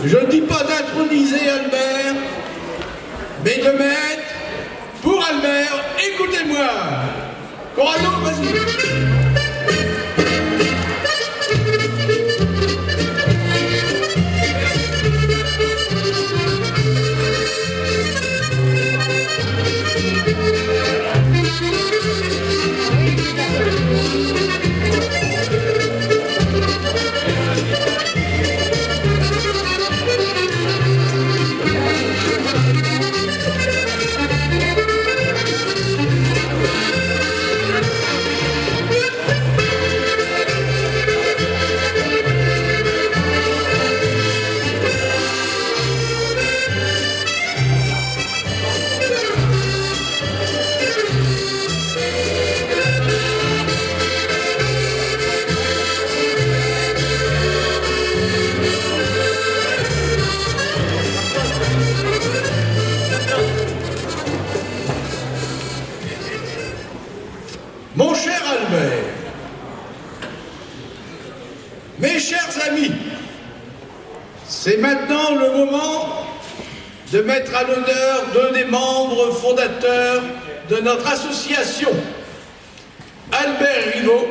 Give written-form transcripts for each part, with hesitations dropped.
je ne dis pas d'introniser Albert, mais de mettre pour Albert, écoutez-moi. Corrado, vas-y. Mon cher Albert, mes chers amis, c'est maintenant le moment de mettre à l'honneur deux des membres fondateurs de notre association, Albert Rivaux,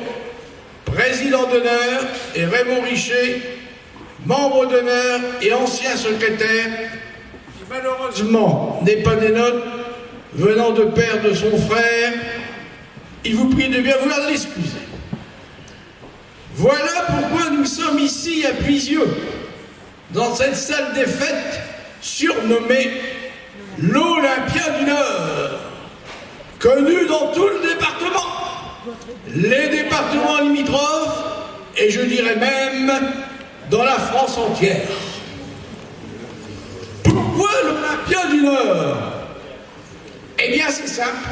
président d'honneur, et Raymond Richer, membre d'honneur et ancien secrétaire, qui malheureusement n'est pas des nôtres, venant de perdre son frère. Il vous prie de bien vouloir l'excuser. Voilà pourquoi nous sommes ici à Puisieux, dans cette salle des fêtes surnommée l'Olympia du Nord, connue dans tout le département, les départements limitrophes, et je dirais même dans la France entière. Pourquoi l'Olympia du Nord? Eh bien c'est simple.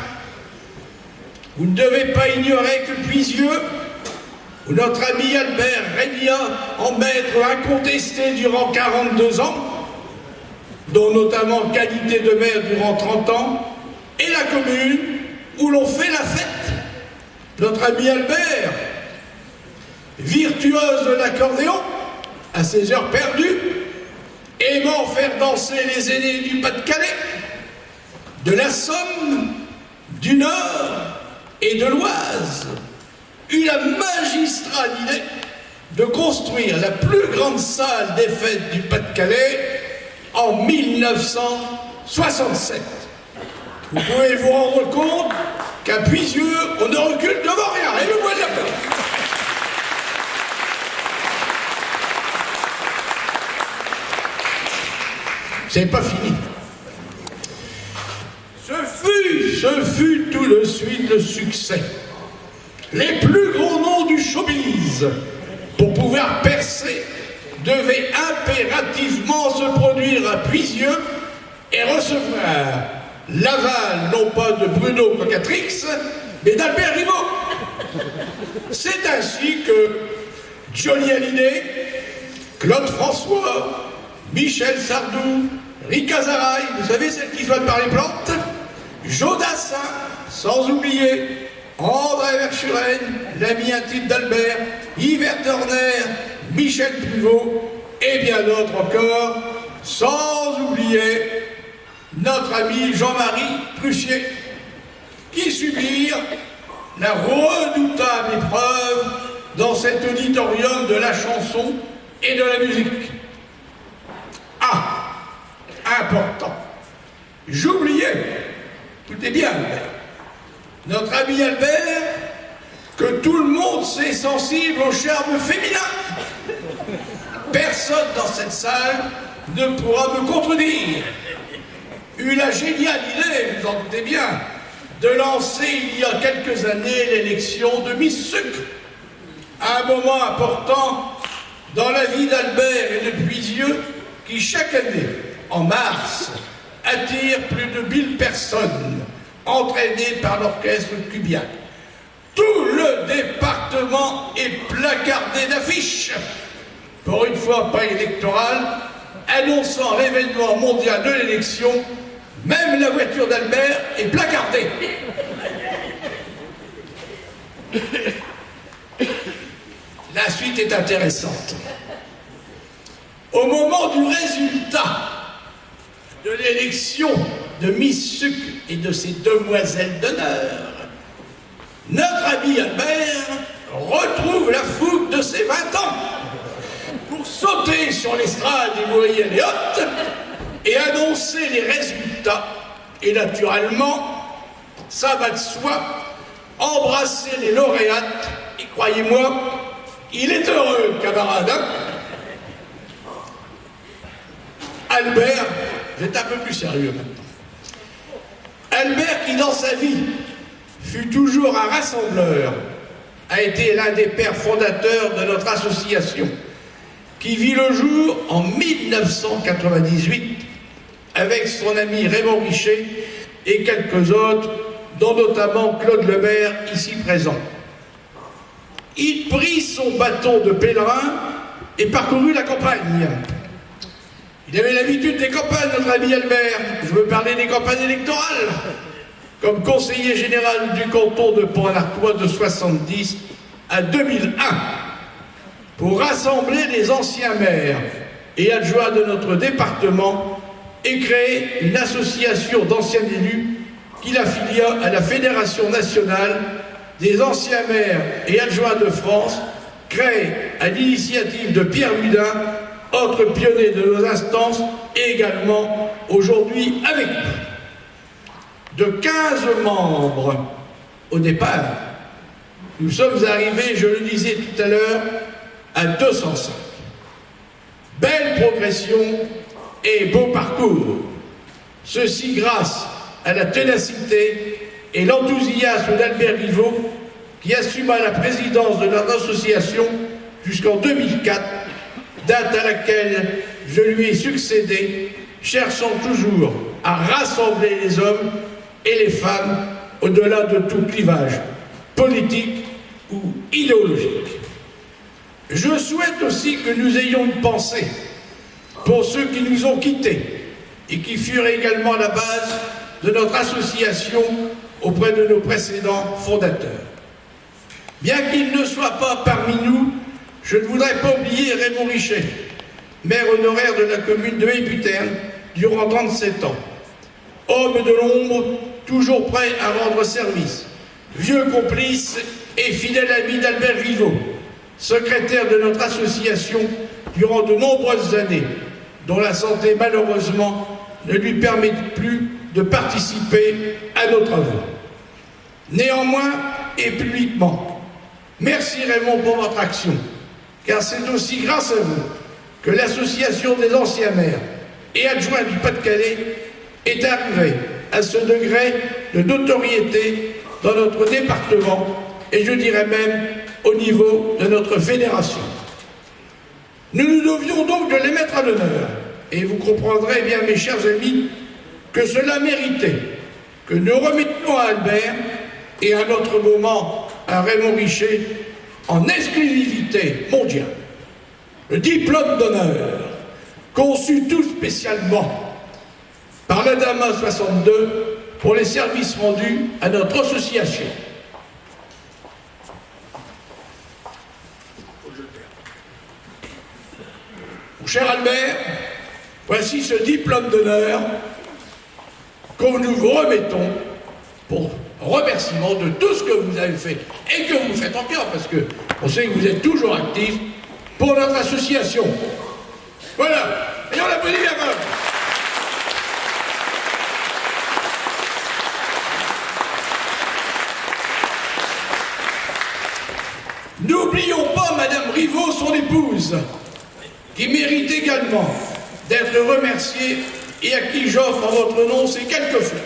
Vous ne devez pas ignorer que Puisieux, où notre ami Albert régna en maître incontesté durant 42 ans, dont notamment qualité de maire durant 30 ans, est la commune où l'on fait la fête. Notre ami Albert, virtuose de l'accordéon, à ses heures perdues, aimant faire danser les aînés du Pas-de-Calais, de la Somme, du Nord et de l'Oise, eut la magistrale idée de construire la plus grande salle des fêtes du Pas-de-Calais en 1967. Vous pouvez vous rendre compte qu'à Puisieux, on ne recule devant rien. Et le bois de la peur. C'est pas fini. Ce fut tout de suite le succès. Les plus gros noms du showbiz, pour pouvoir percer, devaient impérativement se produire à Puisieux et recevoir l'aval, non pas de Bruno Cocatrix, mais d'Albert Rivaux. C'est ainsi que Johnny Hallyday, Claude François, Michel Sardou, Rika Zaraï, vous savez celle qui flotte par les plantes, Joe Dassin, sans oublier André Verschuren, l'ami intime d'Albert, Yves Turner, Michel Pivot et bien d'autres encore, sans oublier notre ami Jean-Marie Prussier, qui subirent la redoutable épreuve dans cet auditorium de la chanson et de la musique. Ah, important, j'oubliais, écoutez bien Albert, notre ami Albert, que tout le monde s'est sensible au charme féminin. Personne dans cette salle ne pourra me contredire. Eut la géniale idée, vous en doutez bien, de lancer il y a quelques années l'élection de Miss Sucre. Un moment important dans la vie d'Albert et de Puisieux, qui chaque année, en mars, attire plus de 1000 personnes entraînées par l'orchestre Cubiac. Tout le département est placardé d'affiches, pour une fois pas électorale, annonçant l'événement mondial de l'élection. Même la voiture d'Albert est placardée. La suite est intéressante. Au au moment du résultat de l'élection de Miss Sucre et de ses demoiselles d'honneur, notre ami Albert retrouve la fougue de ses 20 ans pour sauter sur l'estrade des moyennes et hautes et annoncer les résultats. Et naturellement, ça va de soi, embrasser les lauréates. Et croyez-moi, il est heureux, camarade. Albert, je vais être un peu plus sérieux maintenant. Albert, qui dans sa vie fut toujours un rassembleur, a été l'un des pères fondateurs de notre association, qui vit le jour en 1998 avec son ami Raymond Richer et quelques autres, dont notamment Claude Lemaire, ici présent. Il prit son bâton de pèlerin et parcourut la campagne. Il avait l'habitude des campagnes, notre ami Albert. Je veux parler des campagnes électorales. Comme conseiller général du canton de Pont-à-l'Artois de 1970 à 2001, pour rassembler les anciens maires et adjoints de notre département et créer une association d'anciens élus qu'il affilia à la Fédération nationale des anciens maires et adjoints de France, créée à l'initiative de Pierre Ludin, autre pionnier de nos instances, et également aujourd'hui avec nous. De 15 membres au départ, nous sommes arrivés, je le disais tout à l'heure, à 205. Belle progression et beau parcours. Ceci grâce à la ténacité et l'enthousiasme d'Albert Rivaux, qui assuma la présidence de notre association jusqu'en 2004, date à laquelle je lui ai succédé, cherchant toujours à rassembler les hommes et les femmes au-delà de tout clivage politique ou idéologique. Je souhaite aussi que nous ayons une pensée pour ceux qui nous ont quittés et qui furent également la base de notre association auprès de nos précédents fondateurs. Bien qu'il ne soit pas parmi nous, je ne voudrais pas oublier Raymond Richer, maire honoraire de la commune de Éputerne durant 37 ans. Homme de l'ombre, toujours prêt à rendre service, vieux complice et fidèle ami d'Albert Rivaux, secrétaire de notre association durant de nombreuses années, dont la santé malheureusement ne lui permet plus de participer à nos travaux. Néanmoins et publiquement, merci Raymond pour votre action, car c'est aussi grâce à vous que l'association des anciens maires et adjoints du Pas-de-Calais est arrivée à ce degré de notoriété dans notre département et je dirais même au niveau de notre fédération. Nous nous devions donc de les mettre à l'honneur et vous comprendrez bien, mes chers amis, que cela méritait que nous remettions à Albert et à un autre moment à Raymond Richer en exclusivité mondiale le diplôme d'honneur conçu tout spécialement par l'ADAMA 62 pour les services rendus à notre association. Mon cher Albert, voici ce diplôme d'honneur que nous vous remettons pour remerciement de tout ce que vous avez fait et que vous faites encore, parce que on sait que vous êtes toujours actifs pour notre association. Voilà, et on l'applaudit bien fort. N'oublions pas Madame Rivaux, son épouse, qui mérite également d'être remerciée et à qui j'offre en votre nom ces quelques fleurs.